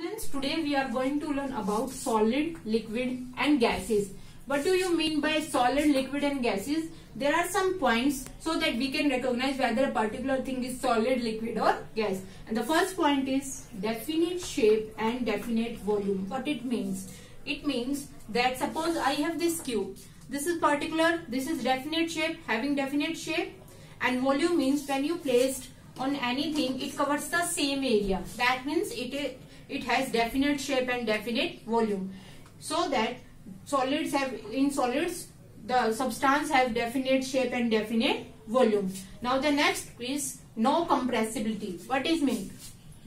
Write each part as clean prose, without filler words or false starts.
Students, today we are going to learn about solid, liquid and gases. What do you mean by solid, liquid and gases? There are some points so that we can recognize whether a particular thing is solid, liquid or gas. And the first point is definite shape and definite volume. What it means? It means that suppose I have this cube. This is particular, this is definite shape, having definite shape, and volume means when you placed on anything, it covers the same area. That means it has definite shape and definite volume. So that solids have, in solids, the substance have definite shape and definite volume. Now the next is no compressibility. What is mean?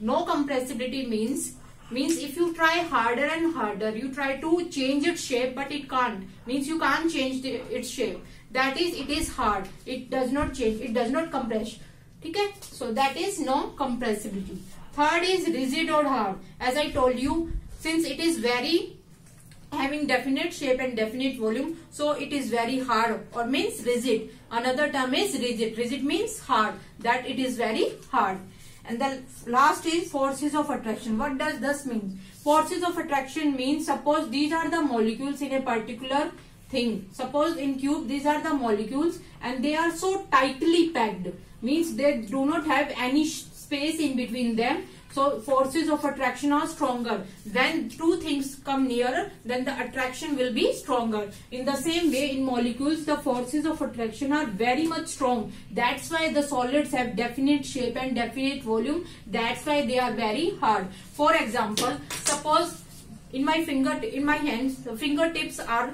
No compressibility means if you try harder and harder, you try to change its shape but it can't. Means you can't change its shape. That is, it is hard. It does not change. It does not compress. Okay? So that is no compressibility. Third is rigid or hard. As I told you, since it is very having definite shape and definite volume, so it is very hard or means rigid. Another term is rigid. Rigid means hard. That it is very hard. And the last is forces of attraction. What does this mean? Forces of attraction means suppose these are the molecules in a particular thing. Suppose in cube these are the molecules and they are so tightly packed. Means they do not have any space in between them. So forces of attraction are stronger. When two things come nearer, then the attraction will be stronger. In the same way, in molecules, the forces of attraction are very much strong. That's why the solids have definite shape and definite volume. That's why they are very hard. For example, suppose in my hands, the fingertips are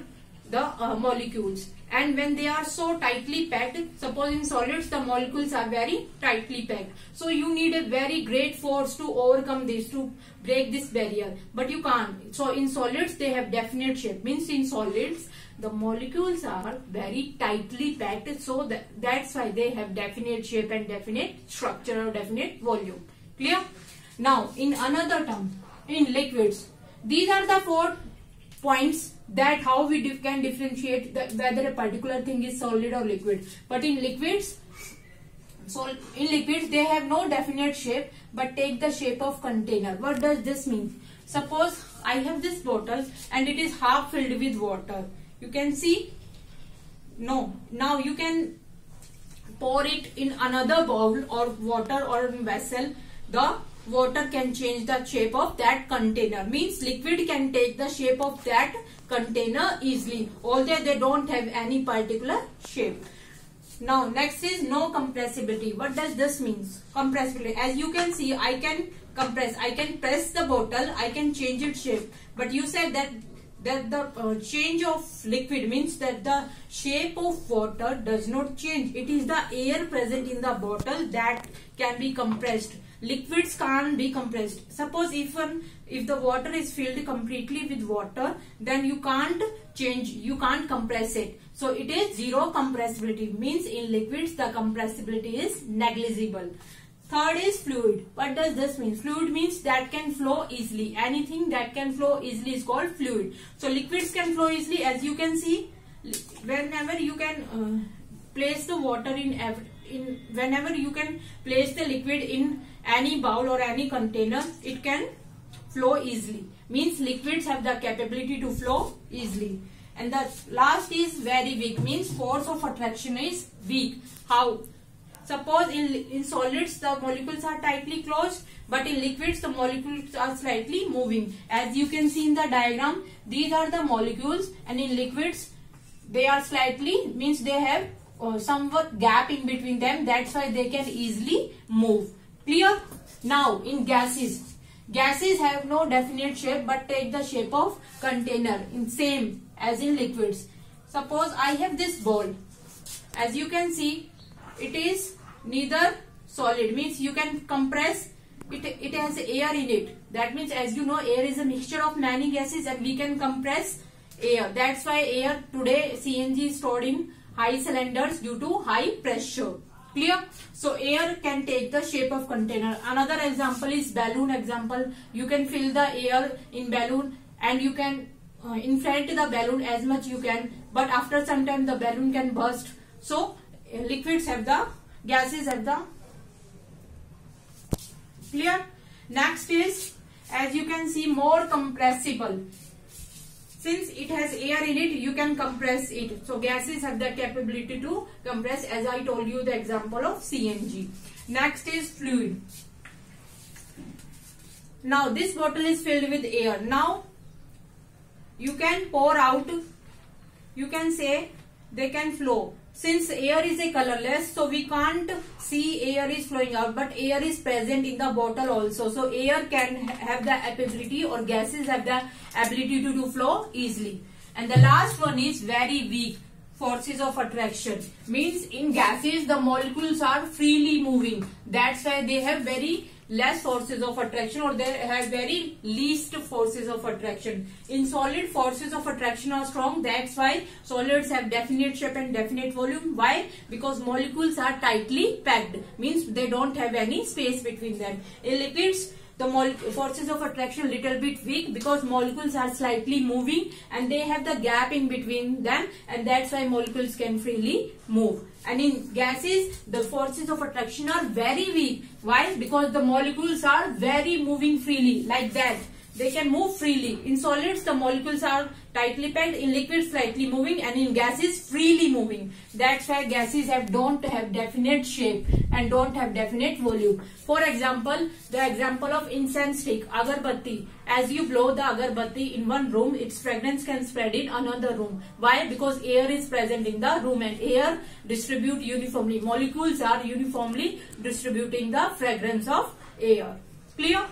the molecules. And when they are so tightly packed, suppose in solids the molecules are very tightly packed. So you need a very great force to overcome this, to break this barrier. But you can't. So in solids they have definite shape. Means in solids the molecules are very tightly packed. So that's why they have definite shape and definite structure or definite volume. Clear? Now in another term, in liquids, these are the 4 points that how we can differentiate whether a particular thing is solid or liquid. But in liquids, they have no definite shape but take the shape of container. What does this mean? Suppose I have this bottle and it is half filled with water. You can see? No. Now you can pour it in another bowl or water or vessel. The water can change the shape of that container. Means liquid can take the shape of that container easily, although they don't have any particular shape. Now next is no compressibility. What does this mean? Compressibility. As you can see, I can compress. I can press the bottle. I can change its shape. But you said that the change of liquid means that the shape of water does not change. It is the air present in the bottle that can be compressed. Liquids can't be compressed. Suppose if the water is filled completely with water, then you can't compress it. So it is zero compressibility. Means in liquids the compressibility is negligible. Third is fluid. What does this mean? Fluid means that can flow easily. Anything that can flow easily is called fluid. So liquids can flow easily. As you can see, whenever you can place the water whenever you can place the liquid in any bowl or any container, it can flow easily. Means liquids have the capability to flow easily. And the last is very weak. Means force of attraction is weak. How? Suppose in solids the molecules are tightly closed, but in liquids the molecules are slightly moving. As you can see in the diagram, these are the molecules, and in liquids they are slightly, means they have somewhat gap in between them. That's why they can easily move. Clear? Now in gases have no definite shape but take the shape of container, in same as in liquids. Suppose I have this ball. As you can see, it is neither solid, means you can compress it. It has air in it. That means, as you know, air is a mixture of many gases and we can compress air. That's why air today CNG is stored in high cylinders due to high pressure. Clear? So air can take the shape of container. Another example is balloon example. You can fill the air in balloon and you can inflate the balloon as much you can, but after some time the balloon can burst. So liquids have the, gases have the. Clear? Next is as you can see, more compressible. Since it has air in it, you can compress it. So gases have the capability to compress, as I told you the example of CNG. Next is fluid. Now this bottle is filled with air. Now you can pour out, you can say they can flow. Since air is a colorless, so we can't see air is flowing out, but air is present in the bottle also. So air can have the ability, or gases have the ability to flow easily. And the last one is very weak. Forces of attraction. Means in gases the molecules are freely moving. That's why they have very less forces of attraction, or they have very least forces of attraction. In solid, forces of attraction are strong. That's why solids have definite shape and definite volume. Why? Because molecules are tightly packed. Means they don't have any space between them. In liquids, the forces of attraction little bit weak, because molecules are slightly moving and they have the gap in between them, and that's why molecules can freely move. And in gases, the forces of attraction are very weak. Why? Because the molecules are very moving freely, like that. They can move freely. In solids, the molecules are tightly packed. In liquids, slightly moving, and in gases, freely moving. That's why gases don't have definite shape and don't have definite volume. For example, the example of incense stick, agarbatti. As you blow the agarbatti in one room, its fragrance can spread in another room. Why? Because air is present in the room, and air distribute uniformly. Molecules are uniformly distributing the fragrance of air. Clear?